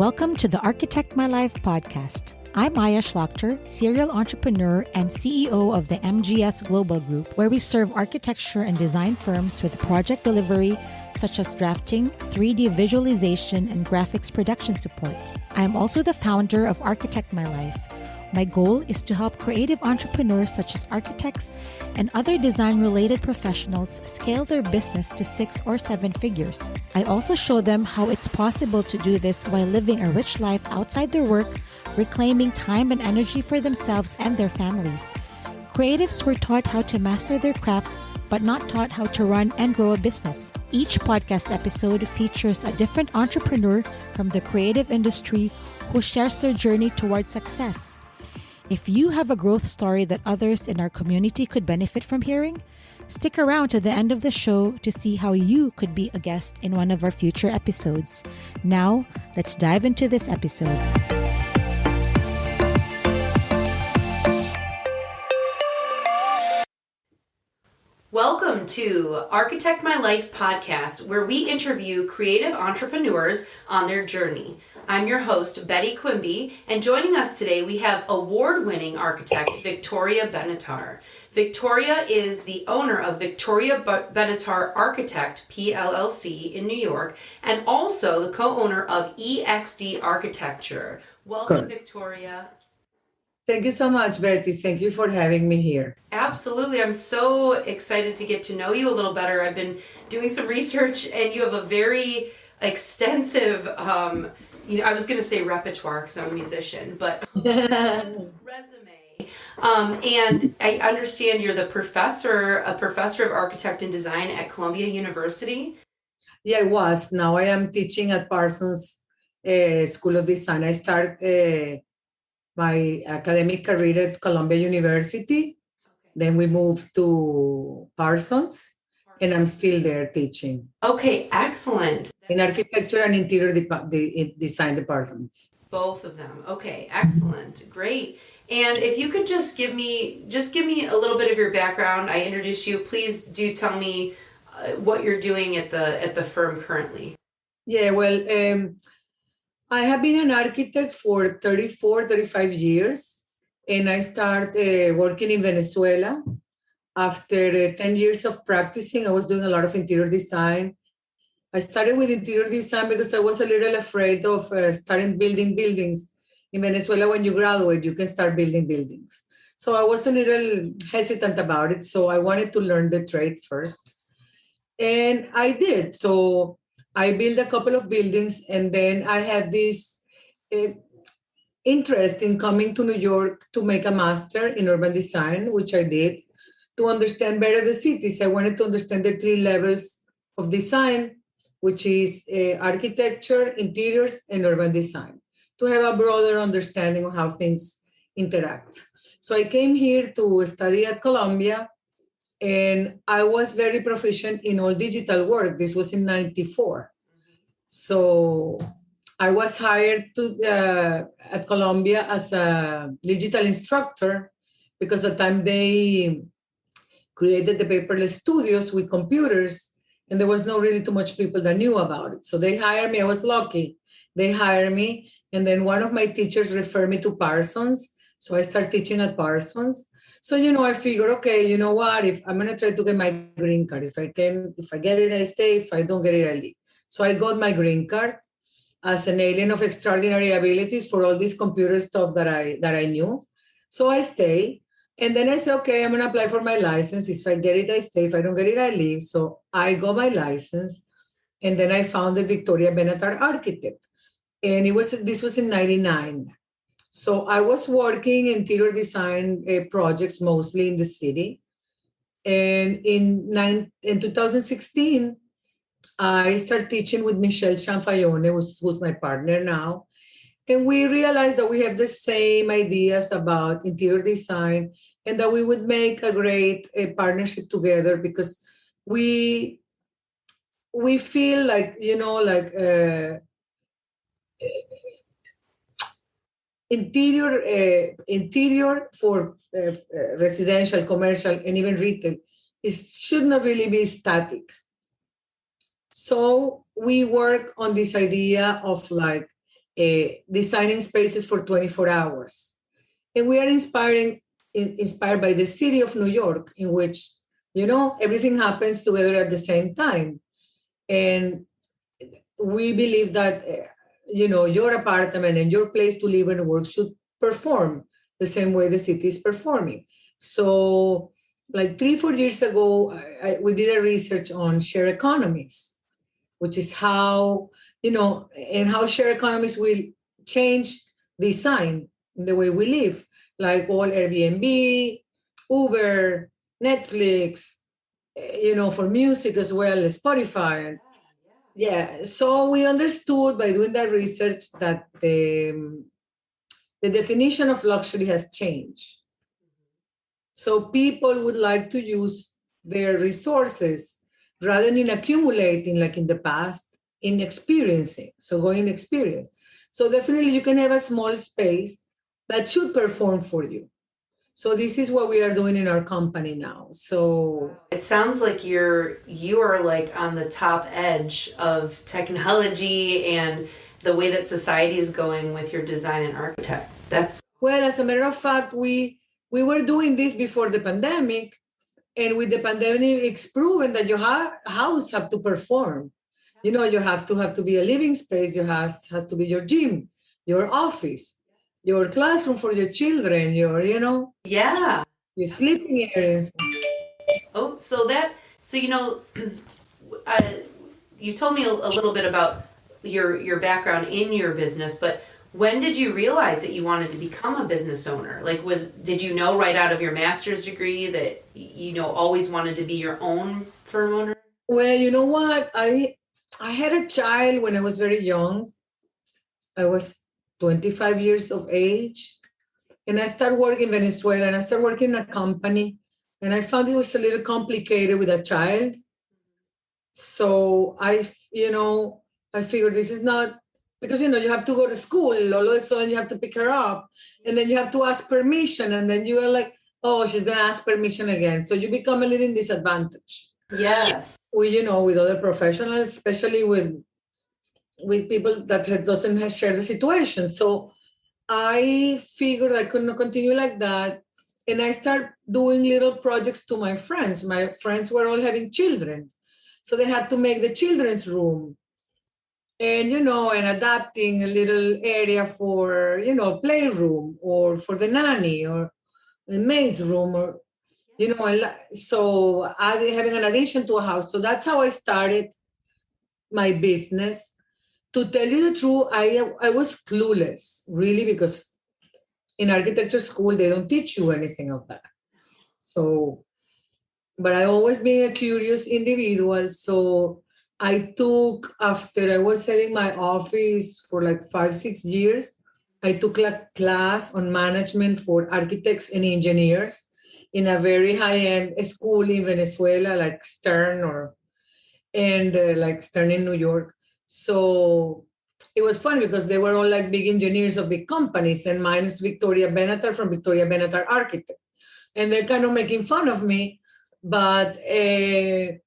Welcome to the Architect My Life podcast. I'm Maya Schlachter, serial entrepreneur and CEO of the MGS Global Group, where we serve architecture and design firms with project delivery, such as drafting, 3D visualization, and graphics production support. I am also the founder of Architect My Life. My goal is to help creative entrepreneurs such as architects and other design-related professionals scale their business to 6 or 7 figures. I also show them how it's possible to do this while living a rich life outside their work, reclaiming time and energy for themselves and their families. Creatives were taught how to master their craft, but not taught how to run and grow a business. Each podcast episode features a different entrepreneur from the creative industry who shares their journey towards success. If you have a growth story that others in our community could benefit from hearing, stick around to the end of the show to see how you could be a guest in one of our future episodes. Now, let's dive into this episode. Welcome to Architect My Life podcast, where we interview creative entrepreneurs on their journey. I'm your host, Bett Quimby, and joining us today we have award-winning architect Victoria Benatar. Victoria is the owner of Victoria Benatar Architect, PLLC, in New York, and also the co-owner of EXD Architecture. Welcome, Victoria. Thank you so much, Betty. Thank you for having me here. Absolutely. I'm so excited to get to know you a little better. I've been doing some research, and you have a very extensive, I was going to say repertoire because I'm a musician, but resume. And I understand you're a professor of architect and design at Columbia University. Yeah, I was. Now I am teaching at Parsons School of Design. I started my academic career at Columbia University. Okay. Then we moved to Parsons, and I'm still there teaching. Okay, excellent. In architecture and interior design departments. Both of them. Okay, excellent. Great. And if you could just give me a little bit of your background. I introduced you. Please do tell me what you're doing at the firm currently. Yeah, well, I have been an architect for 35 years, and I started working in Venezuela. After 10 years of practicing, I was doing a lot of interior design. I started with interior design because I was a little afraid of starting building buildings. In Venezuela, when you graduate, you can start building buildings. So I was a little hesitant about it. So I wanted to learn the trade first. And I did. So I built a couple of buildings, and then I had this interest in coming to New York to make a master in urban design, which I did, to understand better the cities. I wanted to understand the 3 levels of design, which is architecture, interiors, and urban design, to have a broader understanding of how things interact. So I came here to study at Columbia, and I was very proficient in all digital work. This was in 94. So I was hired at Columbia as a digital instructor because at the time they created the paperless studios with computers, and there was no really too much people that knew about it. So they hired me. I was lucky. They hired me, and then one of my teachers referred me to Parsons. So I started teaching at Parsons. So, I figured, okay, you know what? If I'm going to try to get my green card, if I get it, I stay. If I don't get it, I leave. So I got my green card as an alien of extraordinary abilities for all this computer stuff that I knew. So I stay. And then I said, okay, I'm going to apply for my license. If I get it, I stay. If I don't get it, I leave. So I got my license. And then I founded Victoria Benatar Architect. And this was in 99. So I was working interior design projects mostly in the city. And in 2016, I started teaching with Michelle Cianfaglione, who's my partner now. And we realized that we have the same ideas about interior design and that we would make a great partnership together because we feel like, interior for residential, commercial, and even retail should not really be static. So we work on this idea of designing spaces for 24 hours. And we are inspired by the city of New York, in which, everything happens together at the same time. And we believe that, your apartment and your place to live and work should perform the same way the city is performing. So like 3-4 years ago, we did a research on share economies, which is how, and how share economies will change design, the way we live, like all Airbnb, Uber, Netflix, for music as well, Spotify. Yeah, so we understood by doing that research that the definition of luxury has changed. So people would like to use their resources rather than accumulating like in the past, in experiencing. So going experience. So definitely you can have a small space that should perform for you. So this is what we are doing in our company now. So it sounds like you are like on the top edge of technology and the way that society is going with your design and architect. Well, as a matter of fact, we were doing this before the pandemic, and with the pandemic, it's proven that your house have to perform. You have to be a living space. Your house has to be your gym, your office, your classroom for your children, your sleeping areas. Oh, you told me a little bit about your background in your business, but when did you realize that you wanted to become a business owner? Like, did you know right out of your master's degree that always wanted to be your own firm owner? Well, you know what? I had a child when I was very young. I was 25 years of age, and I started working in Venezuela, and I started working in a company, and I found it was a little complicated with a child. So I figured this is not, because you have to go to school, all of a sudden you have to pick her up, and then you have to ask permission, and then you are like, oh, she's gonna ask permission again. So you become a little disadvantaged. Yes. With other professionals, especially with people that doesn't share the situation. So I figured I couldn't continue like that. And I started doing little projects to my friends. My friends were all having children. So they had to make the children's room. And, and adapting a little area for, playroom, or for the nanny, or the maid's room, or, so having an addition to a house. So that's how I started my business. To tell you the truth, I was clueless, really, because in architecture school, they don't teach you anything of that. So, but I always been a curious individual. So I took, after I was having my office for like 5-6 years, I took a class on management for architects and engineers in a very high-end school in Venezuela, like Stern like Stern in New York. So it was fun because they were all like big engineers of big companies, and mine is Victoria Benatar from Victoria Benatar Architect. And they're kind of making fun of me, but it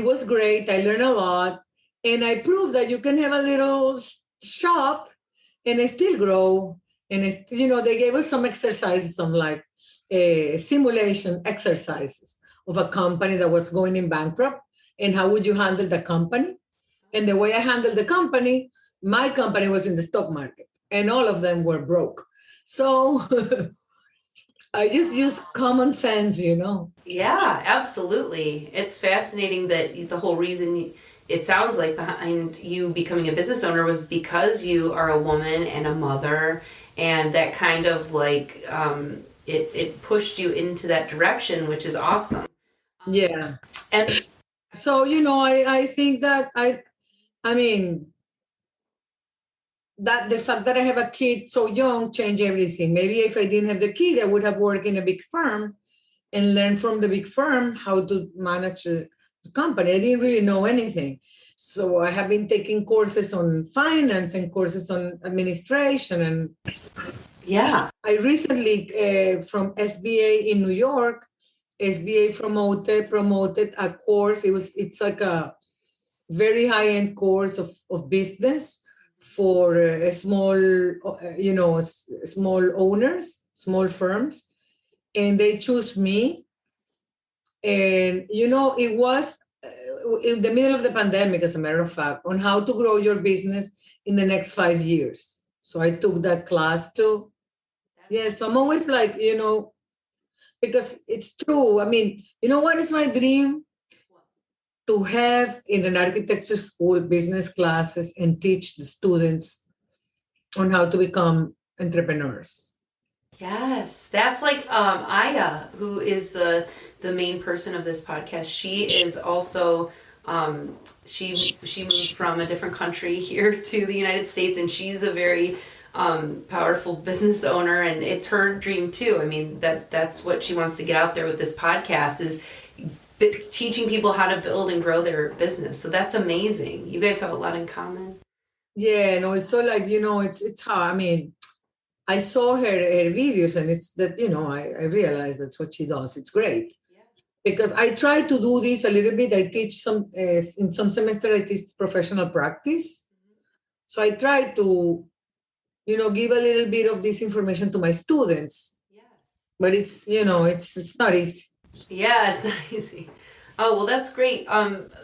was great. I learned a lot, and I proved that you can have a little shop and still grow. And they gave us some exercises, some like simulation exercises of a company that was going in bankrupt, and how would you handle the company. And the way I handled the company, my company was in the stock market, and all of them were broke. So I just use common sense, Yeah, absolutely. It's fascinating that the whole reason it sounds like behind you becoming a business owner was because you are a woman and a mother, and that kind of like it pushed you into that direction, which is awesome. Yeah. And so, I think that I mean, that the fact that I have a kid so young changed everything. Maybe if I didn't have the kid, I would have worked in a big firm and learned from the big firm how to manage a company. I didn't really know anything. So I have been taking courses on finance and courses on administration. And yeah, I recently, from SBA in New York, SBA promoted a course. It's like a very high-end course of business for small, small owners, small firms, and they choose me. And, it was in the middle of the pandemic, as a matter of fact, on how to grow your business in the next 5 years. So I took that class too. Yeah, so I'm always like, because it's true. I mean, you know what is my dream? To have in an architecture school business classes and teach the students on how to become entrepreneurs. Yes, that's like Aya, who is the main person of this podcast. She is also she moved from a different country here to the United States, and she's a very powerful business owner, and it's her dream too. I mean, that's what she wants to get out there with this podcast, is teaching people how to build and grow their business. So that's amazing. You guys have a lot in common. Yeah, and also like, it's how, I mean, I saw her videos, and it's that, I realized that's what she does. It's great. Yeah. Because I try to do this a little bit. I teach in some semester, I teach professional practice. Mm-hmm. So I try to, give a little bit of this information to my students. Yes. But it's, it's not easy. Yeah, it's not easy. Oh, well, that's great.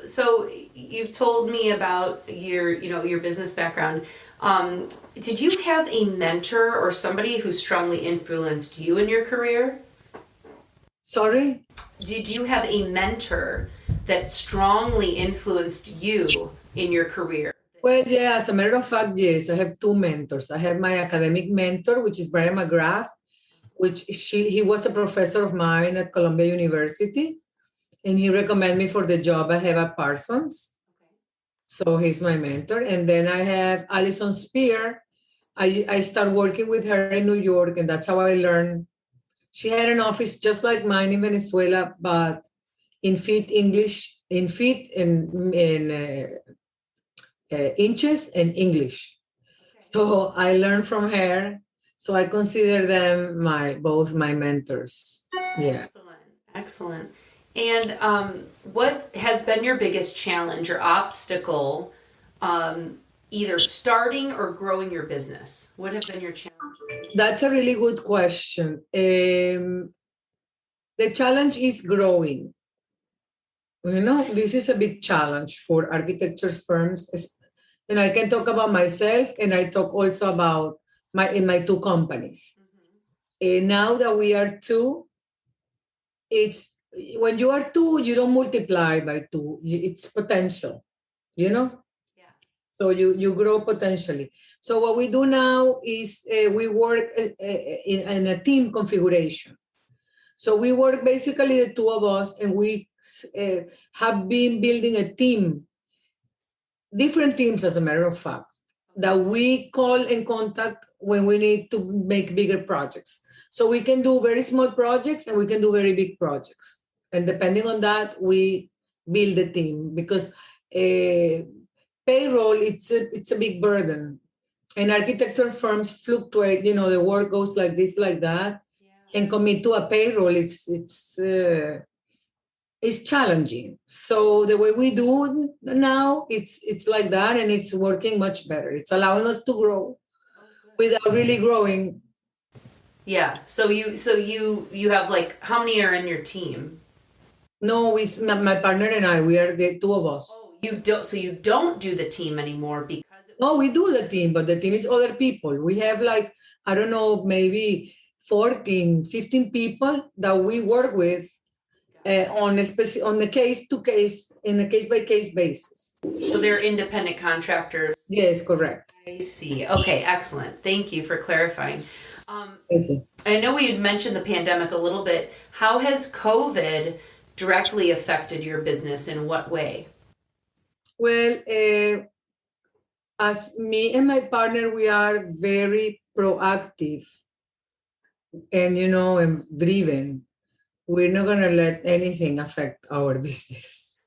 So you've told me about your business background. Did you have a mentor or somebody who strongly influenced you in your career? Sorry? Did you have a mentor that strongly influenced you in your career? Well, yeah, as a matter of fact, yes, I have two mentors. I have my academic mentor, which is Brian McGrath, he was a professor of mine at Columbia University, and he recommended me for the job I have at Parsons. Okay. So he's my mentor. And then I have Alison Spear. I started working with her in New York, and that's how I learned. She had an office just like mine in Venezuela, but in feet and inches and English. Okay. So I learned from her. So I consider them both my mentors. Yeah. Excellent. And what has been your biggest challenge or obstacle, either starting or growing your business? What have been your challenges? That's a really good question. The challenge is growing. This is a big challenge for architecture firms. And I can talk about myself, and I talk also about in my two companies. Mm-hmm. Now that we are two, it's when you are two, you don't multiply by two. It's potential, Yeah. So you grow potentially. So what we do now is we work in a team configuration. So we work basically the two of us, and we have been building a team, different teams, as a matter of fact, that we call and contact when we need to make bigger projects. So we can do very small projects, and we can do very big projects. And depending on that, we build a team, because payroll, it's a big burden. And architecture firms fluctuate, the work goes like this, like that. Yeah. And commit to a payroll, it's challenging. So the way we do now, it's like that, and it's working much better. It's allowing us to grow without really growing. Yeah. So you have, like, how many are in your team? No, it's my partner and I. We are the two of us. Oh, you don't. So you don't do the team anymore because. No, we do the team, but the team is other people. We have, like, I don't know, maybe 14, 15 people that we work with. On a case-to-case, in a case-by-case basis. So they're independent contractors? Yes, correct. I see. Okay, excellent. Thank you for clarifying. Thank you. I know we had mentioned the pandemic a little bit. How has COVID directly affected your business? In what way? Well, as me and my partner, we are very proactive and, and driven. We're not going to let anything affect our business.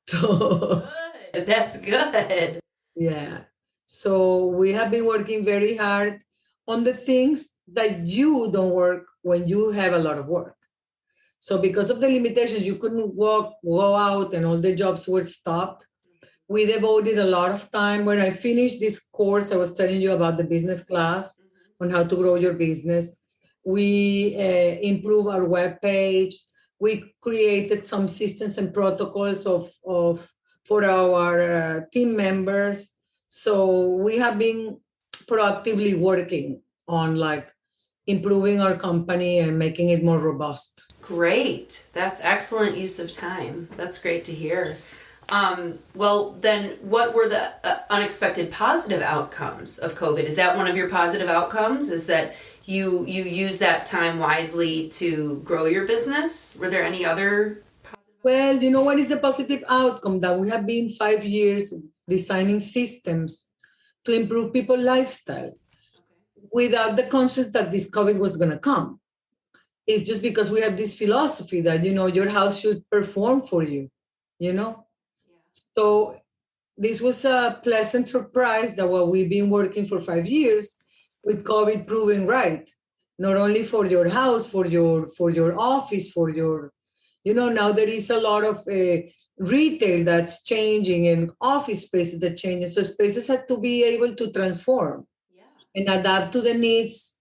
So good. That's good. Yeah. So we have been working very hard on the things that you don't work when you have a lot of work. So because of the limitations, you couldn't go out, and all the jobs were stopped. We devoted a lot of time. When I finished this course, I was telling you about the business class on how to grow your business. We improved our webpage. We created some systems and protocols for our team members. So we have been proactively working on like improving our company and making it more robust. Great. That's excellent use of time. That's great to hear. Well, then what were the unexpected positive outcomes of COVID? Is that one of your positive outcomes? Is that you use that time wisely to grow your business? Were there any other positive? Well, you know what is the positive outcome? That we have been 5 years designing systems to improve people's lifestyle without the conscience that this COVID was going to come. It's just because we have this philosophy that, your house should perform for you, Yeah. So this was a pleasant surprise that what we've been working for 5 years with COVID proving right, not only for your house, for your office, for your, now there is a lot of retail that's changing and office spaces that change. So spaces have to be able to transform and adapt to the needs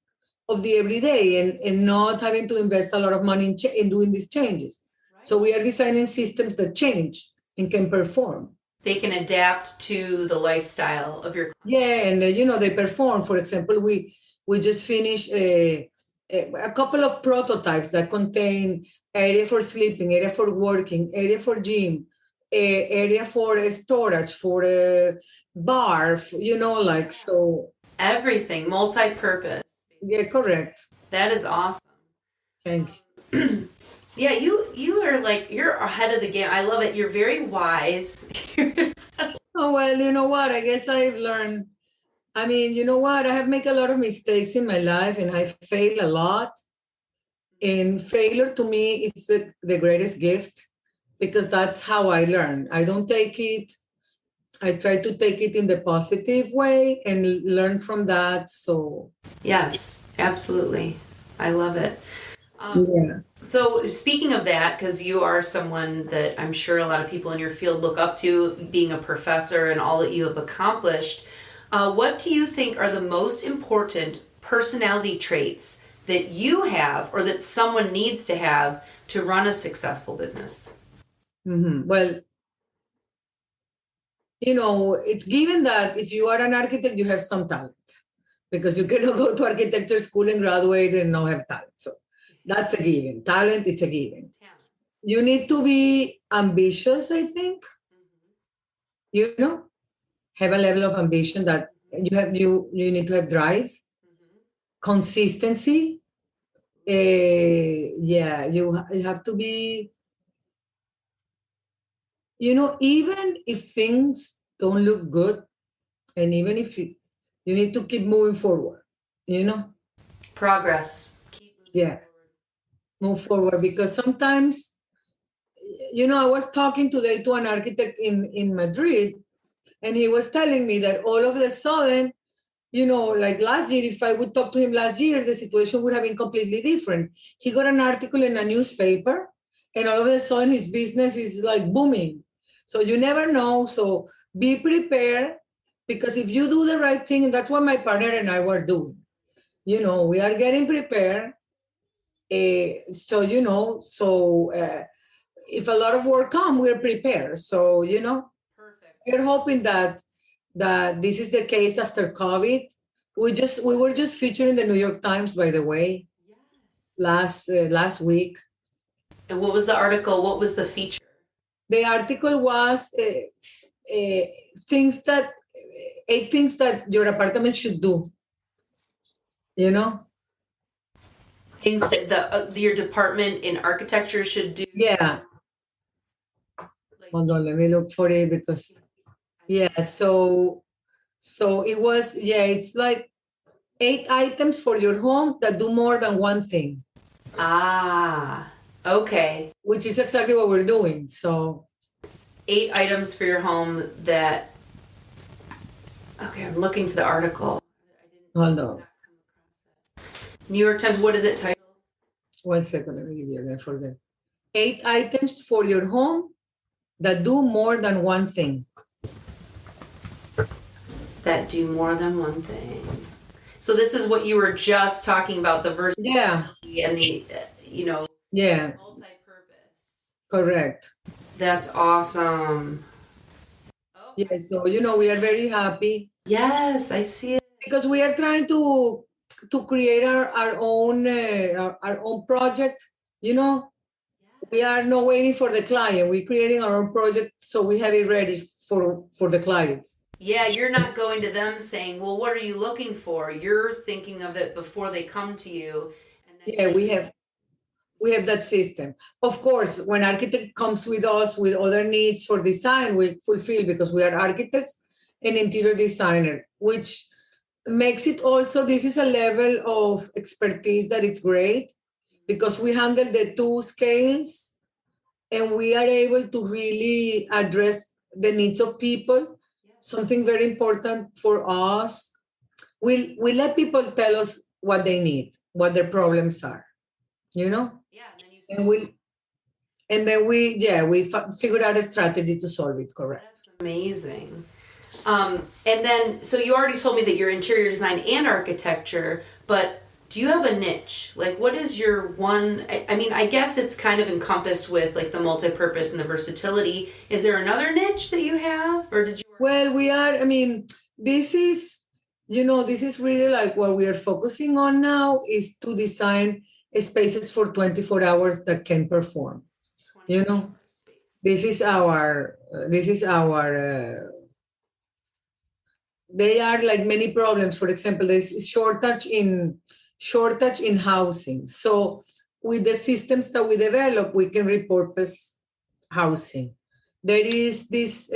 of the everyday and not having to invest a lot of money in doing these changes. Right. So we are designing systems that change and can perform. They can adapt to the lifestyle of your. Yeah, and they perform. For example, we just finished a couple of prototypes that contain area for sleeping, area for working, area for gym, area for storage, for a bar, so. Everything, multi-purpose. Yeah, correct. That is awesome. Thank you. Yeah, you are like, you're ahead of the game. I love it. You're very wise. Oh, well, you know what? I guess I've learned. I mean, you know what? I have made a lot of mistakes in my life and I failed a lot. And failure to me is the greatest gift because that's how I learn. I don't take it. I try to take it in the positive way and learn from that. So Yes, absolutely. I love it. yeah. So speaking of that, because you are someone that I'm sure a lot of people in your field look up to, being a professor and all that you have accomplished, what do you think are the most important personality traits that you have or that someone needs to have to run a successful business? Mm-hmm. Well, it's given that if you are an architect, you have some talent because you cannot go to architecture school and graduate and not have talent. So that's a given. Talent is a given. Yeah. You need to be ambitious, I think. Have a level of ambition that you need to have drive, consistency. You have to be, even if things don't look good, and even if you need to keep moving forward, Progress. Yeah. Move forward because sometimes, I was talking today to an architect in Madrid, and he was telling me that all of a sudden, like last year, if I would talk to him last year, the situation would have been completely different. He got an article in a newspaper, and all of a sudden his business is like booming. So you never know. So be prepared because if you do the right thing, and that's what my partner and I were doing, we are getting prepared. So if a lot of work comes, we're prepared. So Perfect. we're hoping that this is the case after COVID. We were just featured in the New York Times, by the way, Yes. last week. And what was the article? What was the feature? The article was 8 things that your apartment should do. Things that your department in architecture should do. Yeah. Hold on, let me look for it because so it was it's like 8 items for your home that do more than one thing. Ah, okay. Which is exactly what we're doing. So 8 items for your home that. Okay, I'm looking for the article. hold on. New York Times, what is it titled? 1 second, let me give you again for that. 8 items for your home that do more than one thing. that do more than one thing. So this is what you were just talking about, the versatility and the, multi-purpose. Correct. That's awesome. Oh, Yeah, so we are very happy. Yes, I see it. Because we are trying to create our own project. We are not waiting for the client. We're creating our own project, so we have it ready for the clients. Yeah, you're not going to them saying, well, what are you looking for? You're thinking of it before they come to you. And then we have that system. Of course, when architect comes with us with other needs for design, we fulfill, because we are architects and interior designer, which makes it also, this is a level of expertise that it's great, because we handle the two scales and we are able to really address the needs of people. Something very important for us, we let people tell us what they need, what their problems are, Yeah, and then we figured out a strategy to solve it. Correct. That's amazing. And then, so you already told me that you're interior design and architecture, but do you have a niche? Like, what is your one, I mean, I guess it's kind of encompassed with like the multi-purpose and the versatility. Is there another niche that you have, or did you? Well, this is really like what we are focusing on now, is to design spaces for 24 hours that can perform. This is our they are like many problems. For example, there's shortage in housing. So with the systems that we develop, we can repurpose housing. There is this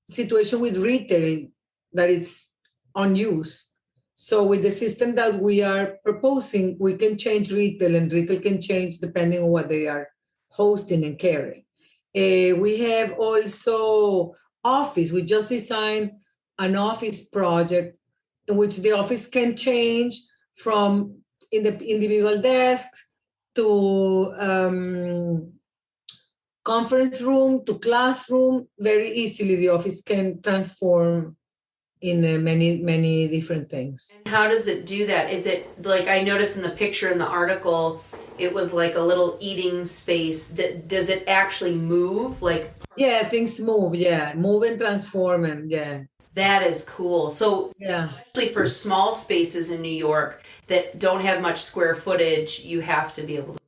situation with retail that it's unused. So with the system that we are proposing, we can change retail, and retail can change depending on what they are hosting and carrying. We have also office. We just designed an office project in which the office can change from in the individual desks to conference room to classroom. Very easily, the office can transform in many different things. And how does it do that? Is it like, I noticed in the picture in the article, it was like a little eating space. Does it actually move? Like, yeah, things move. Yeah, move and transform, and yeah. That is cool. So yeah, especially for small spaces in New York that don't have much square footage, you have to be able to.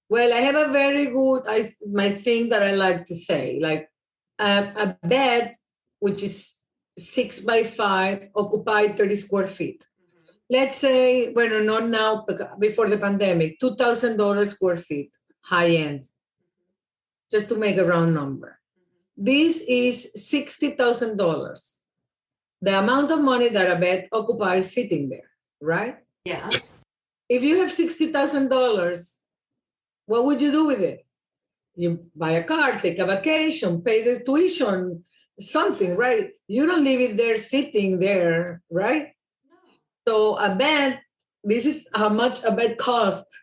Well, I have a very good my thing that I like to say, like a bed which is 6 by 5 occupied 30 square feet. Mm-hmm. Let's say, well, not now, before the pandemic, $2,000 square feet, high end, just to make a round number. Mm-hmm. This is $60,000, the amount of money that a bed occupies sitting there, right? Yeah. If you have $60,000, what would you do with it? You buy a car, take a vacation, pay the tuition, something, right? You don't leave it there sitting there, right? No. So a bed, this is how much a bed costs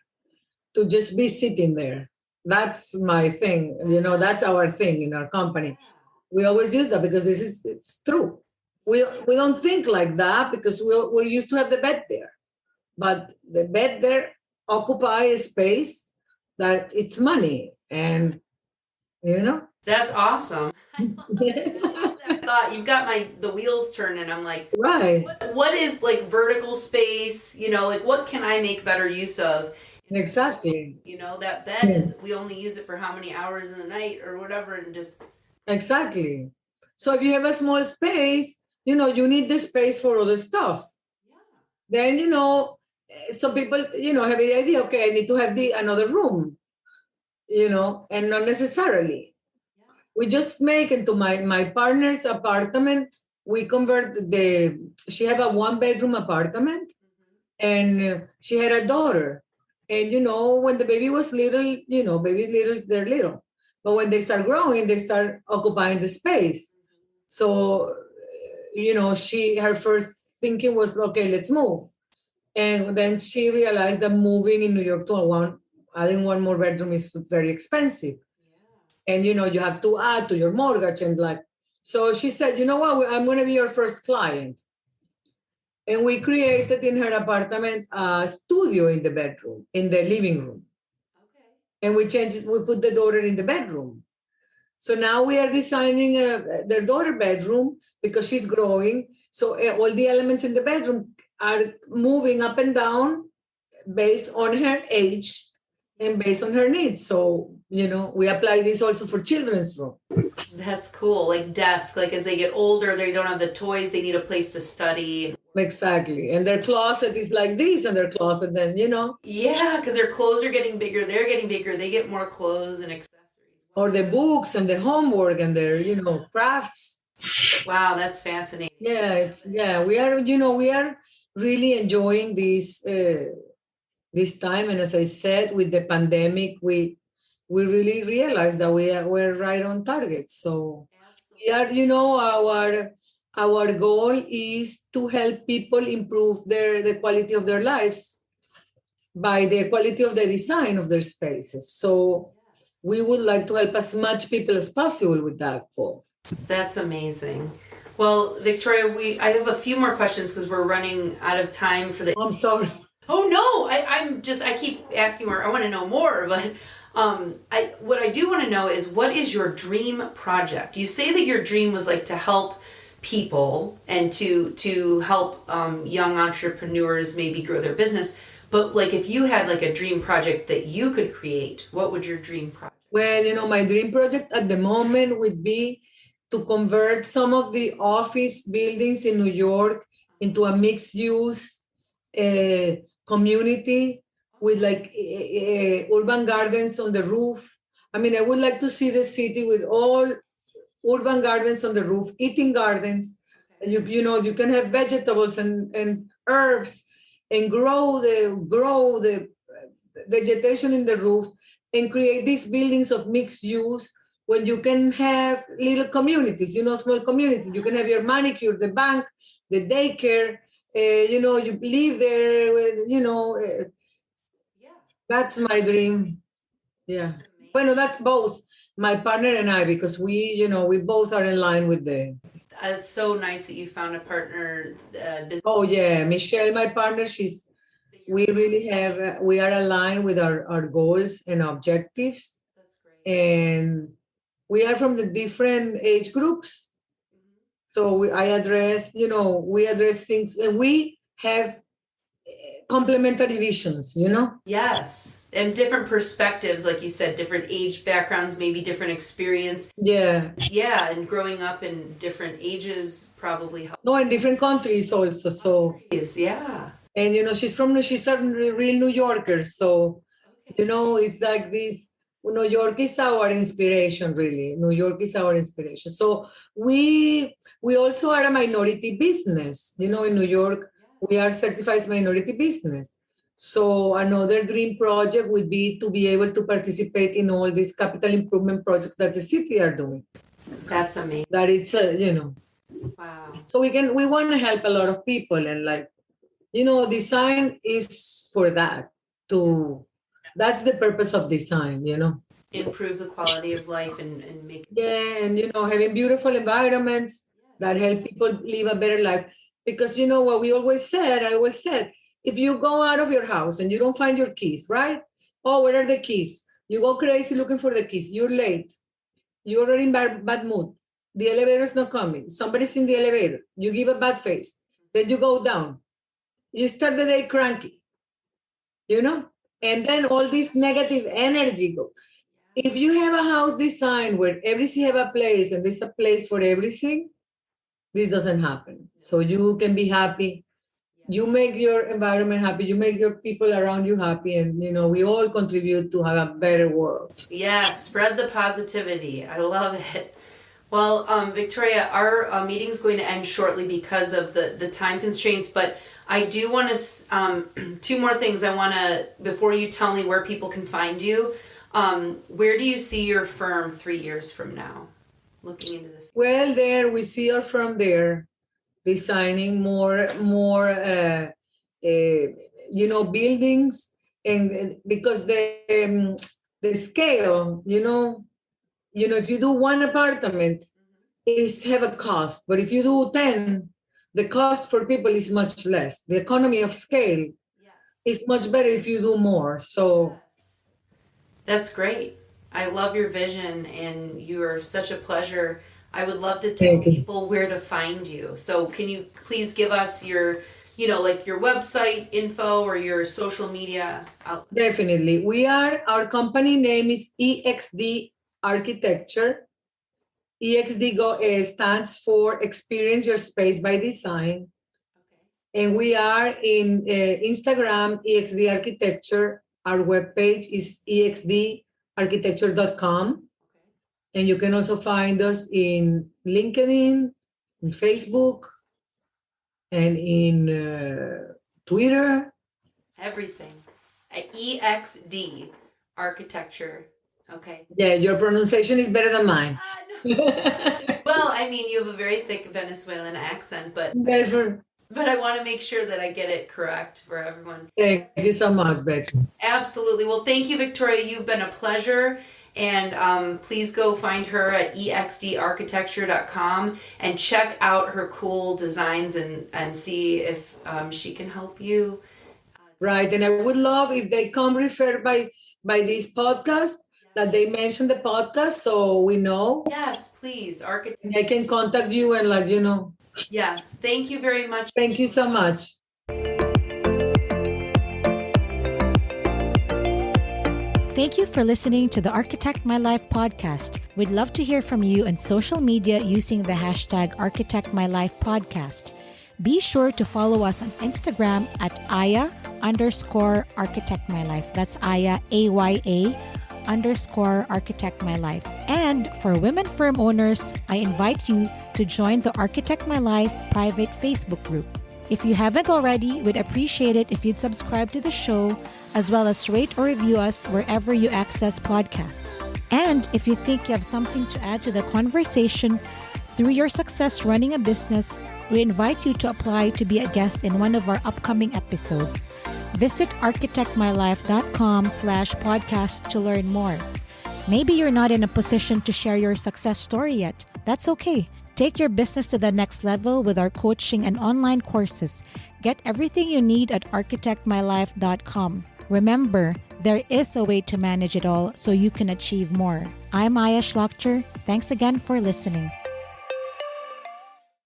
to just be sitting there. That's my thing. That's our thing in our company. We always use that because it's true. We don't think like that because we're used to have the bed there. But the bed there occupy a space that it's money, and That's awesome. I love that thought. You've got the wheels turning. I'm like, right. What is like vertical space? Like what can I make better use of? Exactly. That bed is, we only use it for how many hours in the night or whatever, and just. Exactly. So if you have a small space, you need the space for other stuff. Yeah. Then, some people, have the idea, okay, I need to have another room, and not necessarily. Yeah. We just make into my partner's apartment, we convert she had a 1-bedroom apartment, mm-hmm. and she had a daughter. And, when the baby was little, babies little, they're little. But when they start growing, they start occupying the space. Mm-hmm. So, her first thinking was, okay, let's move. And then she realized that moving in New York to adding one more bedroom is very expensive. Yeah. And, you have to add to your mortgage. And like, So she said, you know what, I'm going to be your first client. And we created in her apartment a studio in the bedroom, in the living room. Okay. And we changed it, we put the daughter in the bedroom. So now we are designing their daughter bedroom because she's growing. So all the elements in the bedroom are moving up and down based on her age and based on her needs. So, we apply this also for children's room. That's cool. Like desk, like as they get older, they don't have the toys, they need a place to study. Exactly. And their closet is like this, and their closet then, Yeah, because their clothes are getting bigger, they're getting bigger, they get more clothes and accessories. or the books and the homework and their, crafts. Wow, that's fascinating. Yeah, we are really enjoying this time. And as I said, with the pandemic, we really realized that we're right on target. So we are, our goal is to help people improve the quality of their lives by the quality of the design of their spaces. So we would like to help as much people as possible with that goal. That's amazing. Well, Victoria, I have a few more questions because we're running out of time for the. I'm sorry. Oh no, I keep asking more. I want to know more, but what I do want to know is, what is your dream project? You say that your dream was like to help people and to help young entrepreneurs maybe grow their business. But like, if you had like a dream project that you could create, what would your dream project? Well, my dream project at the moment would be to convert some of the office buildings in New York into a mixed use community with like urban gardens on the roof. I mean, I would like to see the city with all urban gardens on the roof, eating gardens. And you can have vegetables and herbs and grow the vegetation in the roofs and create these buildings of mixed use when you can have little communities, small communities. You can have your manicure, the bank, the daycare, you live there, that's my dream. Yeah. Well, that's both my partner and I, because we both are in line with the. It's so nice that you found a partner. Business. Oh yeah, Michelle, my partner, we really have, we are aligned with our goals and objectives. That's great. And we are from the different age groups. So we address things, and we have complementary visions, Yes. And different perspectives, like you said, different age backgrounds, maybe different experience. Yeah. Yeah, and growing up in different ages probably helps. No, in different countries also. So yeah. And she's a real New Yorker. So, it's like this. New York is our inspiration, really. New York is our inspiration. So we also are a minority business. In New York, we are certified as minority business. So another dream project would be to be able to participate in all these capital improvement projects that the city are doing. That's amazing. That it's Wow. So we want to help a lot of people, and like, design is for that. That's the purpose of design, Improve the quality of life and make. Yeah, and having beautiful environments that help people live a better life. Because what I always said, if you go out of your house and you don't find your keys, right? Oh, where are the keys? You go crazy looking for the keys. You're late. You're already in bad mood. The elevator is not coming. Somebody's in the elevator. You give a bad face. Then you go down. You start the day cranky, and then all this negative energy goes. If you have a house design where everything have a place and there's a place for everything, this doesn't happen. So you can be happy. You make your environment happy. You make your people around you happy. And, we all contribute to have a better world. Yes, spread the positivity. I love it. Well, Victoria, our meeting's going to end shortly because of the time constraints, but I do want to, two more things I want to, before you tell me where people can find you, where do you see your firm 3 years from now? Looking into the future. Well, we see our firm there, designing more buildings, and because the scale, if you do one apartment, is have a cost, but if you do 10, the cost for people is much less. The economy of scale is much better if you do more. So that's great. I love your vision, and you are such a pleasure. I would love to tell people where to find you. So can you please give us your, like your website info or your social media outlet? Definitely. Our company name is EXD Architecture. EXD stands for Experience Your Space by Design. Okay. And we are in Instagram, EXD Architecture. Our webpage is exdarchitecture.com. Okay. And you can also find us in LinkedIn, in Facebook, and in Twitter. Everything. EXD Architecture. Okay. Yeah, your pronunciation is better than mine. No. Well, I mean, you have a very thick Venezuelan accent, but I want to make sure that I get it correct for everyone. Thank you so much, Bett. Absolutely. Well, thank you, Victoria. You've been a pleasure. And please go find her at exdarchitecture.com and check out her cool designs and see if she can help you. Right. And I would love if they come referred by this podcast, that they mention the podcast so we know. Yes, please. Architecture. I can contact you and Yes. Thank you very much. Thank you so much. Thank you for listening to the Architect My Life podcast. We'd love to hear from you on social media using the hashtag Architect My Life podcast. Be sure to follow us on Instagram at @Aya_Architect My Life. That's Aya, AYA_Architect My Life. And for women firm owners, I invite you to join the Architect My Life private Facebook group. If you haven't already, we'd appreciate it if you'd subscribe to the show, as well as rate or review us wherever you access podcasts. And if you think you have something to add to the conversation through your success running a business, we invite you to apply to be a guest in one of our upcoming episodes. Visit architectmylife.com/podcast to learn more. Maybe you're not in a position to share your success story yet. That's okay. Take your business to the next level with our coaching and online courses. Get everything you need at architectmylife.com. Remember, there is a way to manage it all so you can achieve more. I'm Maya Schlachter. Thanks again for listening.